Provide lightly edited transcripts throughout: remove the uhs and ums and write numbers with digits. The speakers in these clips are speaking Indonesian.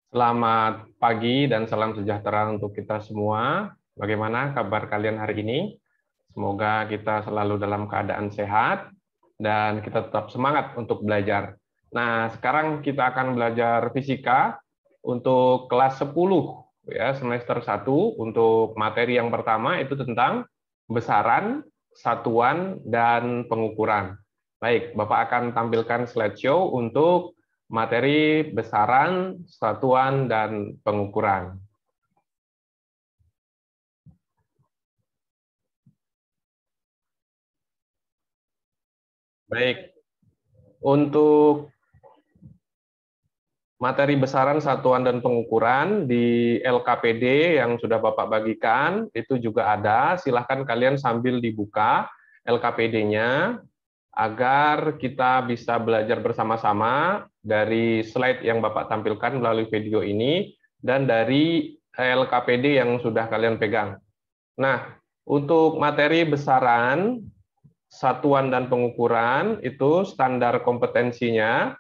Selamat pagi dan salam sejahtera untuk kita semua. Bagaimana kabar kalian hari ini? Semoga kita selalu dalam keadaan sehat dan kita tetap semangat untuk belajar. Nah, sekarang kita akan belajar fisika untuk kelas 10 ya, semester 1 untuk materi yang pertama itu tentang besaran, satuan dan pengukuran. Baik, Bapak akan tampilkan slideshow untuk materi besaran, satuan, dan pengukuran. Baik, untuk materi besaran, satuan, dan pengukuran di LKPD yang sudah Bapak bagikan, itu juga ada. Silahkan kalian sambil dibuka LKPD-nya, agar kita bisa belajar bersama-sama dari slide yang Bapak tampilkan melalui video ini, dan dari LKPD yang sudah kalian pegang. Nah, untuk materi besaran, satuan, dan pengukuran, itu standar kompetensinya,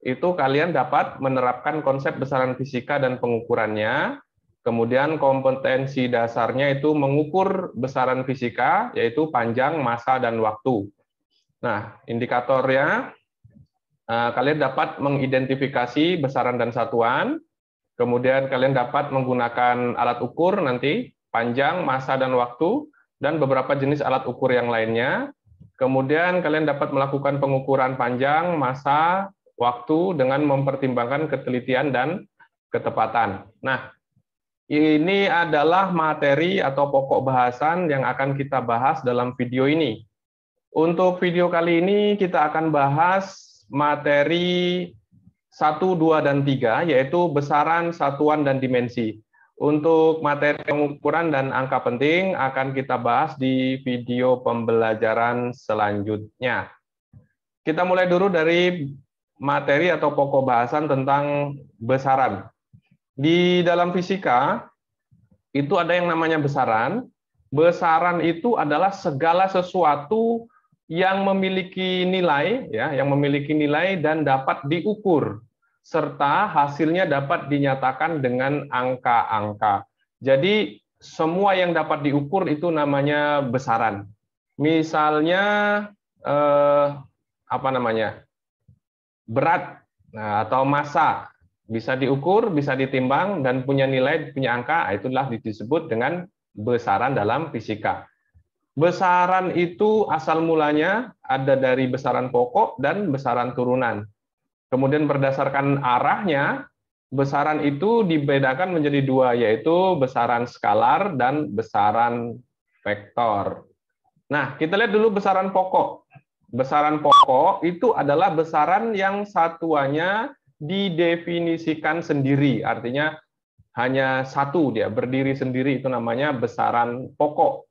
itu kalian dapat menerapkan konsep besaran fisika dan pengukurannya. Kemudian kompetensi dasarnya itu mengukur besaran fisika, yaitu panjang, massa, dan waktu. Nah, indikatornya, kalian dapat mengidentifikasi besaran dan satuan, kemudian kalian dapat menggunakan alat ukur nanti, panjang, massa, dan waktu, dan beberapa jenis alat ukur yang lainnya. Kemudian kalian dapat melakukan pengukuran panjang, massa, waktu dengan mempertimbangkan ketelitian dan ketepatan. Nah, ini adalah materi atau pokok bahasan yang akan kita bahas dalam video ini. Untuk video kali ini kita akan bahas materi 1, 2, dan 3, yaitu besaran, satuan, dan dimensi. Untuk materi pengukuran dan angka penting akan kita bahas di video pembelajaran selanjutnya. Kita mulai dulu dari materi atau pokok bahasan tentang besaran. Di dalam fisika, itu ada yang namanya besaran. Besaran itu adalah segala sesuatu yang memiliki nilai, ya, yang memiliki nilai dan dapat diukur, serta hasilnya dapat dinyatakan dengan angka-angka. Jadi semua yang dapat diukur itu namanya besaran. Misalnya berat, atau massa bisa diukur, bisa ditimbang dan punya nilai, punya angka, itulah disebut dengan besaran dalam fisika. Besaran itu asal mulanya ada dari besaran pokok dan besaran turunan. Kemudian berdasarkan arahnya, besaran itu dibedakan menjadi dua, yaitu besaran skalar dan besaran vektor. Nah, kita lihat dulu besaran pokok. Besaran pokok itu adalah besaran yang satuannya didefinisikan sendiri, artinya hanya satu, dia berdiri sendiri, itu namanya besaran pokok.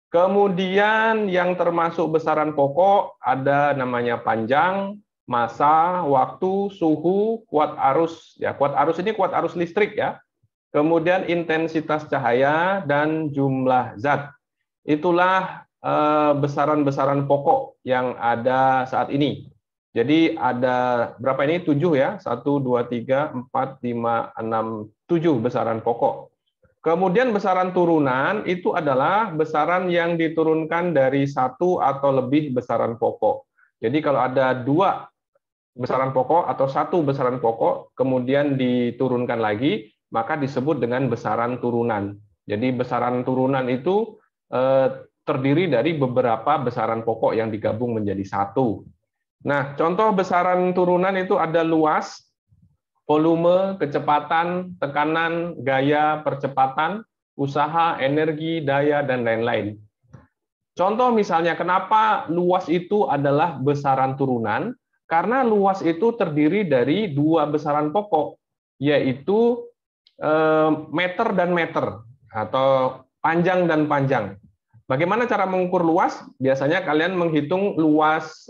Kemudian yang termasuk besaran pokok ada namanya panjang, massa, waktu, suhu, kuat arus. Ya, kuat arus ini kuat arus listrik ya. Kemudian intensitas cahaya dan jumlah zat. Itulah besaran-besaran pokok yang ada saat ini. Jadi ada berapa ini? 7 ya. 1, 2, 3, 4, 5, 6, 7 besaran pokok. Kemudian besaran turunan itu adalah besaran yang diturunkan dari satu atau lebih besaran pokok. Jadi kalau ada dua besaran pokok atau satu besaran pokok, kemudian diturunkan lagi, maka disebut dengan besaran turunan. Jadi besaran turunan itu terdiri dari beberapa besaran pokok yang digabung menjadi satu. Nah, contoh besaran turunan itu ada luas, volume, kecepatan, tekanan, gaya, percepatan, usaha, energi, daya, dan lain-lain. Contoh misalnya, kenapa luas itu adalah besaran turunan? Karena luas itu terdiri dari dua besaran pokok, yaitu meter dan meter, atau panjang dan panjang. Bagaimana cara mengukur luas? Biasanya kalian menghitung luas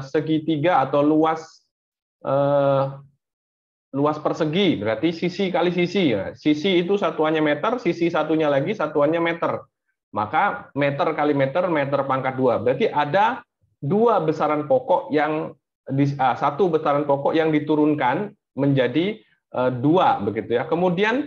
segitiga atau luas persegi, berarti sisi kali sisi. Ya. Sisi itu satuannya meter, sisi satunya lagi satuannya meter. Maka meter kali meter, meter pangkat 2. Berarti ada dua besaran pokok yang satu besaran pokok yang diturunkan menjadi 2 begitu ya. Kemudian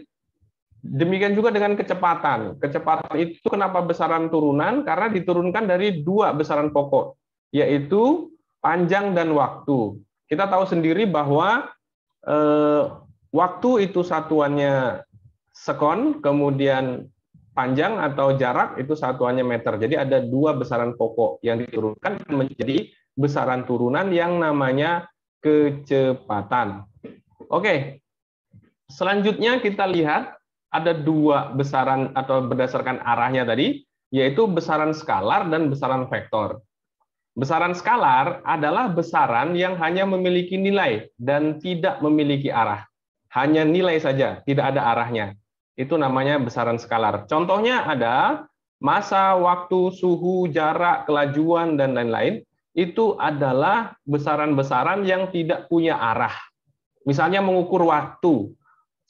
demikian juga dengan kecepatan. Kecepatan itu kenapa besaran turunan? Karena diturunkan dari 2 besaran pokok, yaitu panjang dan waktu. Kita tahu sendiri bahwa waktu itu satuannya sekon, kemudian panjang atau jarak itu satuannya meter. Jadi ada 2 besaran pokok yang diturunkan menjadi besaran turunan yang namanya kecepatan. Oke, selanjutnya kita lihat ada 2 besaran atau berdasarkan arahnya tadi, yaitu besaran skalar dan besaran vektor. Besaran skalar adalah besaran yang hanya memiliki nilai dan tidak memiliki arah. Hanya nilai saja, tidak ada arahnya. Itu namanya besaran skalar. Contohnya ada massa, waktu, suhu, jarak, kelajuan, dan lain-lain. Itu adalah besaran-besaran yang tidak punya arah. Misalnya mengukur waktu.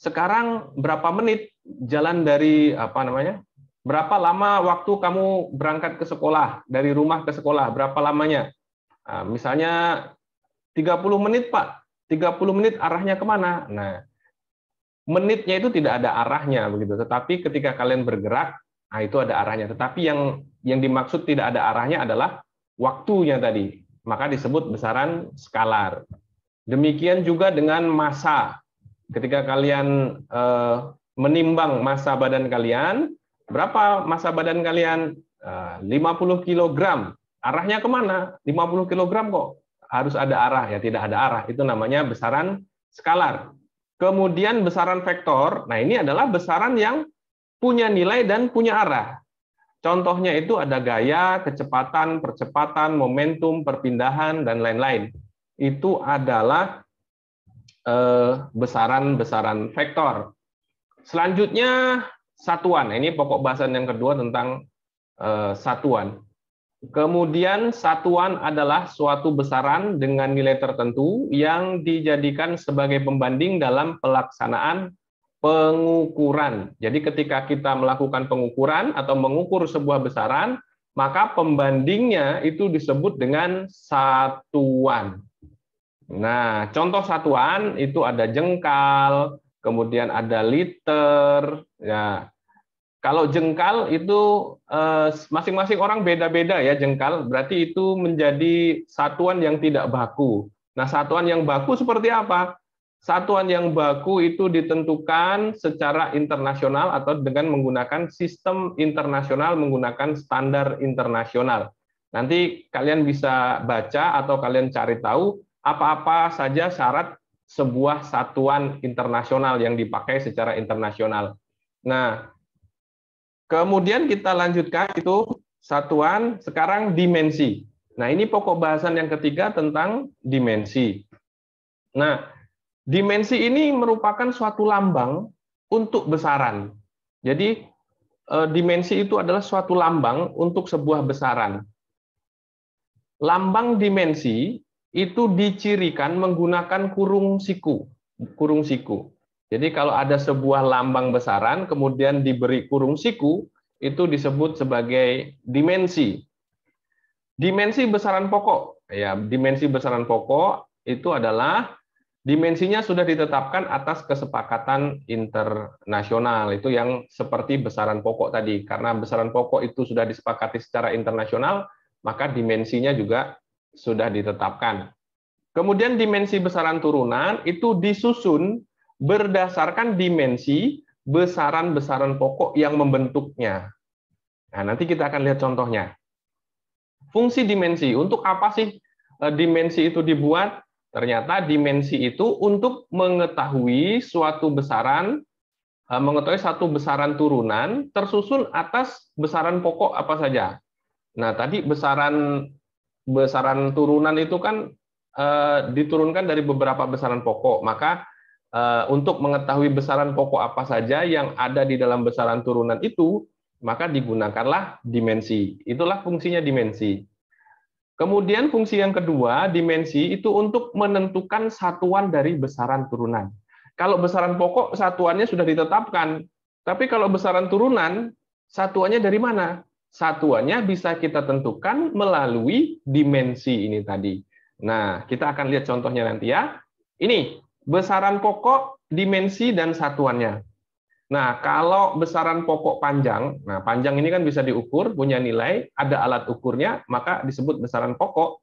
Sekarang berapa menit jalan dari berapa lama waktu kamu berangkat ke sekolah, dari rumah ke sekolah, berapa lamanya? Nah, misalnya 30 menit, Pak. 30 menit arahnya kemana? Nah, menitnya itu tidak ada arahnya begitu. Tetapi ketika kalian bergerak, nah itu ada arahnya. Tetapi yang dimaksud tidak ada arahnya adalah waktunya tadi. Maka disebut besaran skalar. Demikian juga dengan massa. Ketika kalian menimbang massa badan kalian, berapa massa badan kalian? 50 kg. Arahnya kemana? 50 kg kok. Harus ada arah, ya tidak ada arah. Itu namanya besaran skalar. Kemudian besaran vektor, nah ini adalah besaran yang punya nilai dan punya arah. Contohnya itu ada gaya, kecepatan, percepatan, momentum, perpindahan, dan lain-lain. Itu adalah besaran-besaran vektor. Selanjutnya satuan. Ini pokok bahasan yang kedua tentang satuan. Kemudian satuan adalah suatu besaran dengan nilai tertentu yang dijadikan sebagai pembanding dalam pelaksanaan pengukuran. Jadi ketika kita melakukan pengukuran atau mengukur sebuah besaran, maka pembandingnya itu disebut dengan satuan. Nah, contoh satuan itu ada jengkal, kemudian ada liter. Ya, kalau jengkal itu masing-masing orang beda-beda ya jengkal, berarti itu menjadi satuan yang tidak baku. Nah, satuan yang baku seperti apa? Satuan yang baku itu ditentukan secara internasional atau dengan menggunakan sistem internasional, menggunakan standar internasional. Nanti kalian bisa baca atau kalian cari tahu apa-apa saja syarat sebuah satuan internasional yang dipakai secara internasional. Nah, kemudian kita lanjutkan itu satuan, sekarang dimensi. Nah, ini pokok bahasan yang ketiga tentang dimensi. Nah, dimensi ini merupakan suatu lambang untuk besaran. Jadi, dimensi itu adalah suatu lambang untuk sebuah besaran. Lambang dimensi itu dicirikan menggunakan kurung siku. Kurung siku. Jadi kalau ada sebuah lambang besaran, kemudian diberi kurung siku, itu disebut sebagai dimensi. Dimensi besaran pokok. Ya, dimensi besaran pokok itu adalah dimensinya sudah ditetapkan atas kesepakatan internasional. Itu yang seperti besaran pokok tadi. Karena besaran pokok itu sudah disepakati secara internasional, maka dimensinya juga sudah ditetapkan. Kemudian dimensi besaran turunan itu disusun berdasarkan dimensi besaran-besaran pokok yang membentuknya. Nah, nanti kita akan lihat contohnya. Fungsi dimensi, untuk apa sih dimensi itu dibuat? Ternyata dimensi itu untuk mengetahui suatu besaran, mengetahui satu besaran turunan tersusun atas besaran pokok apa saja. Nah, tadi besaran turunan itu kan diturunkan dari beberapa besaran pokok, maka untuk mengetahui besaran pokok apa saja yang ada di dalam besaran turunan itu, maka digunakanlah dimensi. Itulah fungsinya dimensi. Kemudian fungsi yang kedua, dimensi itu untuk menentukan satuan dari besaran turunan. Kalau besaran pokok satuannya sudah ditetapkan, tapi kalau besaran turunan satuannya dari mana? Satuannya bisa kita tentukan melalui dimensi ini tadi. Nah, kita akan lihat contohnya nanti ya. Ini besaran pokok dimensi dan satuannya. Nah, kalau besaran pokok panjang, nah panjang ini kan bisa diukur, punya nilai, ada alat ukurnya, maka disebut besaran pokok.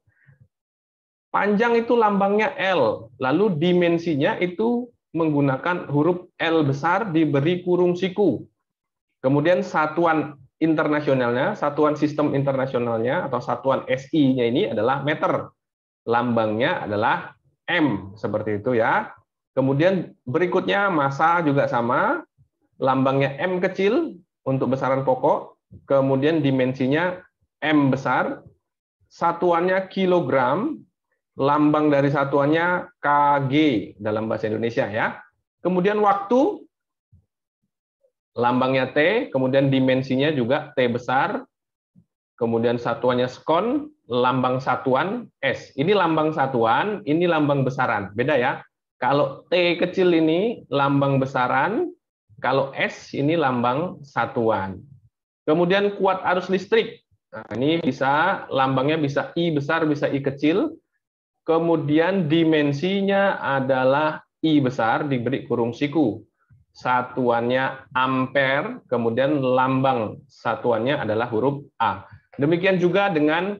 Panjang itu lambangnya L, lalu dimensinya itu menggunakan huruf L besar diberi kurung siku. Kemudian satuan internasionalnya, satuan sistem internasionalnya atau satuan SI-nya ini adalah meter. Lambangnya adalah M, seperti itu ya. Kemudian berikutnya massa juga sama, lambangnya M kecil untuk besaran pokok, kemudian dimensinya M besar, satuannya kilogram, lambang dari satuannya kg dalam bahasa Indonesia ya. Kemudian waktu, lambangnya T, kemudian dimensinya juga T besar, kemudian satuannya sekon, lambang satuan S. Ini lambang satuan, ini lambang besaran. Beda ya. Kalau T kecil ini lambang besaran, kalau S ini lambang satuan. Kemudian kuat arus listrik. Nah, ini bisa lambangnya bisa I besar, bisa I kecil. Kemudian dimensinya adalah I besar diberi kurung siku. Satuannya ampere, kemudian lambang satuannya adalah huruf A. Demikian juga dengan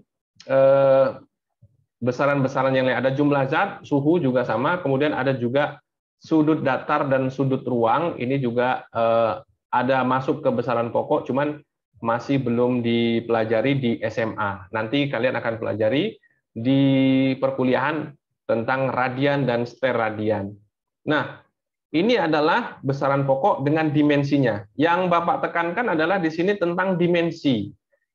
besaran-besaran yang lain. Ada jumlah zat, suhu juga sama, kemudian ada juga sudut datar dan sudut ruang. Ini juga ada masuk ke besaran pokok, cuman masih belum dipelajari di SMA. Nanti kalian akan pelajari di perkuliahan tentang radian dan steradian. Nah, ini adalah besaran pokok dengan dimensinya. Yang Bapak tekankan adalah di sini tentang dimensi.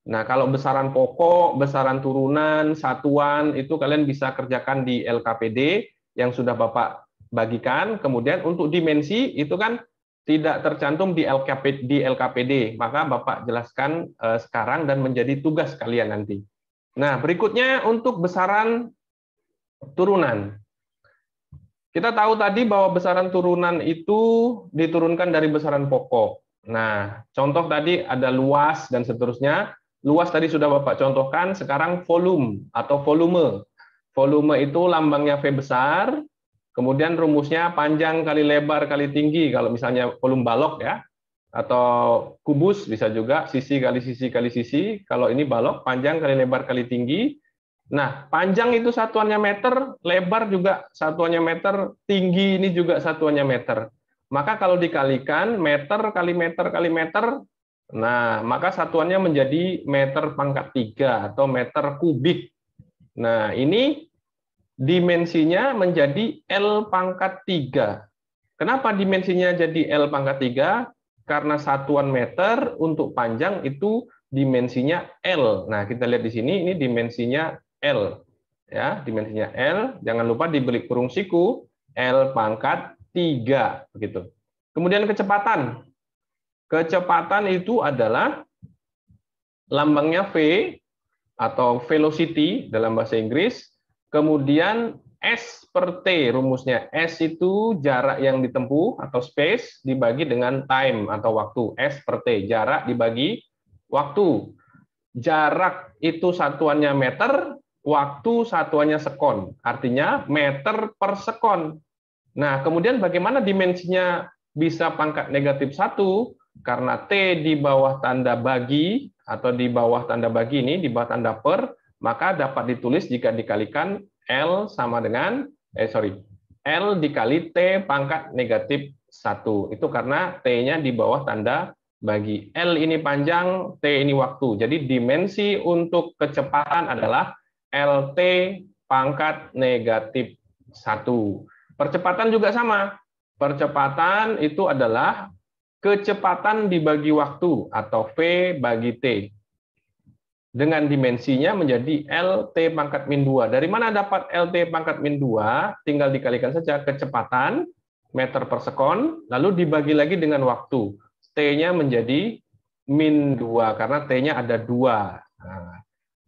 Nah, kalau besaran pokok, besaran turunan, satuan, itu kalian bisa kerjakan di LKPD yang sudah Bapak bagikan. Kemudian untuk dimensi, itu kan tidak tercantum di LKPD. Maka Bapak jelaskan sekarang dan menjadi tugas kalian nanti. Nah, berikutnya untuk besaran turunan. Kita tahu tadi bahwa besaran turunan itu diturunkan dari besaran pokok. Nah, contoh tadi ada luas dan seterusnya. Luas tadi sudah Bapak contohkan, sekarang volume atau volume. Volume itu lambangnya V besar, kemudian rumusnya panjang kali lebar kali tinggi, kalau misalnya volume balok ya, atau kubus bisa juga, sisi kali sisi kali sisi. Kalau ini balok, panjang kali lebar kali tinggi. Nah, panjang itu satuannya meter, lebar juga satuannya meter, tinggi ini juga satuannya meter. Maka kalau dikalikan meter kali meter kali meter, nah maka satuannya menjadi meter pangkat 3 atau meter kubik. Nah, ini dimensinya menjadi L pangkat 3. Kenapa dimensinya jadi L pangkat 3? Karena satuan meter untuk panjang itu dimensinya L. Nah, kita lihat di sini, ini dimensinya L, ya, dimensinya L. Jangan lupa diberi kurung siku L pangkat 3, begitu. Kemudian kecepatan. Kecepatan itu adalah lambangnya V atau velocity dalam bahasa Inggris. Kemudian S per T, rumusnya S itu jarak yang ditempuh atau space dibagi dengan time atau waktu. S per T, jarak dibagi waktu. Jarak itu satuannya meter, waktu satuannya sekon, artinya meter per sekon. Nah, kemudian bagaimana dimensinya bisa pangkat negatif 1? Karena T di bawah tanda bagi, atau di bawah tanda bagi ini, di bawah tanda per, maka dapat ditulis jika dikalikan L sama dengan, L dikali T pangkat negatif 1. Itu karena T-nya di bawah tanda bagi. L ini panjang, T ini waktu. Jadi dimensi untuk kecepatan adalah LT pangkat negatif 1. Percepatan juga sama. Percepatan itu adalah kecepatan dibagi waktu atau V bagi T. Dengan dimensinya menjadi LT pangkat min 2. Dari mana dapat LT pangkat min 2? Tinggal dikalikan saja kecepatan, meter per sekon, lalu dibagi lagi dengan waktu. T-nya menjadi min 2, karena T-nya ada 2. Nah,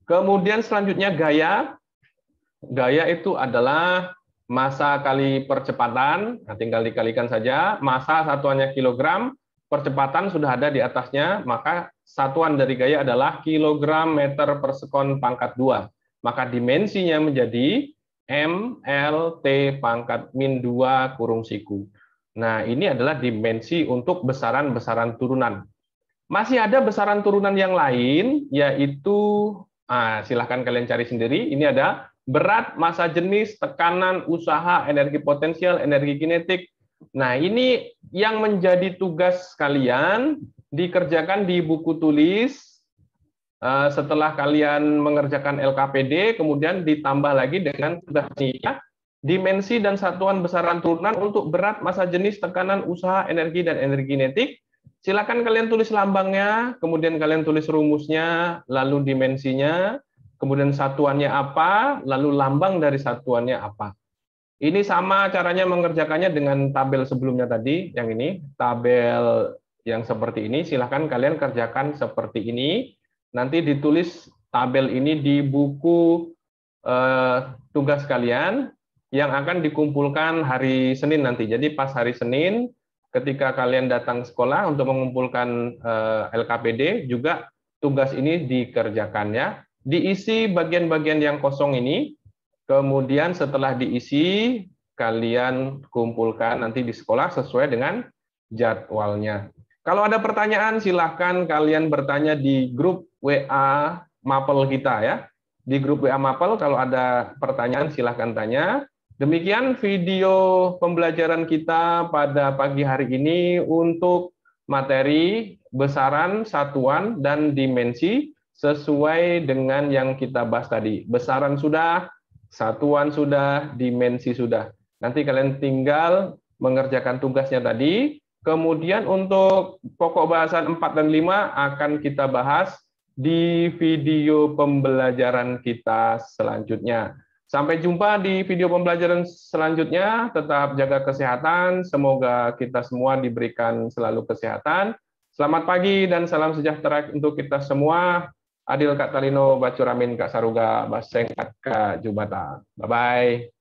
kemudian selanjutnya gaya. Gaya itu adalah massa kali percepatan, nah, tinggal dikalikan saja. Massa satuannya kilogram, percepatan sudah ada di atasnya, maka satuan dari gaya adalah kilogram meter per sekon pangkat 2. Maka dimensinya menjadi M, L, T pangkat min 2 kurung siku. Nah, ini adalah dimensi untuk besaran-besaran turunan. Masih ada besaran turunan yang lain, yaitu, silahkan kalian cari sendiri, ini ada berat, massa jenis, tekanan, usaha, energi potensial, energi kinetik. Nah, ini yang menjadi tugas kalian dikerjakan di buku tulis setelah kalian mengerjakan LKPD, kemudian ditambah lagi dengan tugas ini, ya, dimensi dan satuan besaran turunan untuk berat, massa jenis, tekanan, usaha, energi, dan energi kinetik. Silakan kalian tulis lambangnya, kemudian kalian tulis rumusnya, lalu dimensinya, kemudian satuannya apa, lalu lambang dari satuannya apa. Ini sama caranya mengerjakannya dengan tabel sebelumnya tadi, yang ini, tabel yang seperti ini, silakan kalian kerjakan seperti ini. Nanti ditulis tabel ini di buku tugas kalian yang akan dikumpulkan hari Senin nanti. Jadi pas hari Senin, ketika kalian datang sekolah untuk mengumpulkan LKPD, juga tugas ini dikerjakan, ya. Diisi bagian-bagian yang kosong ini, kemudian setelah diisi, kalian kumpulkan nanti di sekolah sesuai dengan jadwalnya. Kalau ada pertanyaan, silahkan kalian bertanya di grup WA Mapel kita, ya. Di grup WA Mapel, kalau ada pertanyaan, silahkan tanya. Demikian video pembelajaran kita pada pagi hari ini untuk materi besaran, satuan, dan dimensi sesuai dengan yang kita bahas tadi. Besaran sudah, satuan sudah, dimensi sudah. Nanti kalian tinggal mengerjakan tugasnya tadi. Kemudian untuk pokok bahasan 4 dan 5 akan kita bahas di video pembelajaran kita selanjutnya. Sampai jumpa di video pembelajaran selanjutnya. Tetap jaga kesehatan. Semoga kita semua diberikan selalu kesehatan. Selamat pagi dan salam sejahtera untuk kita semua. Adil Kak Talino, Bacuramin Kak Saruga, Baseng Kak Jumata. Bye-bye.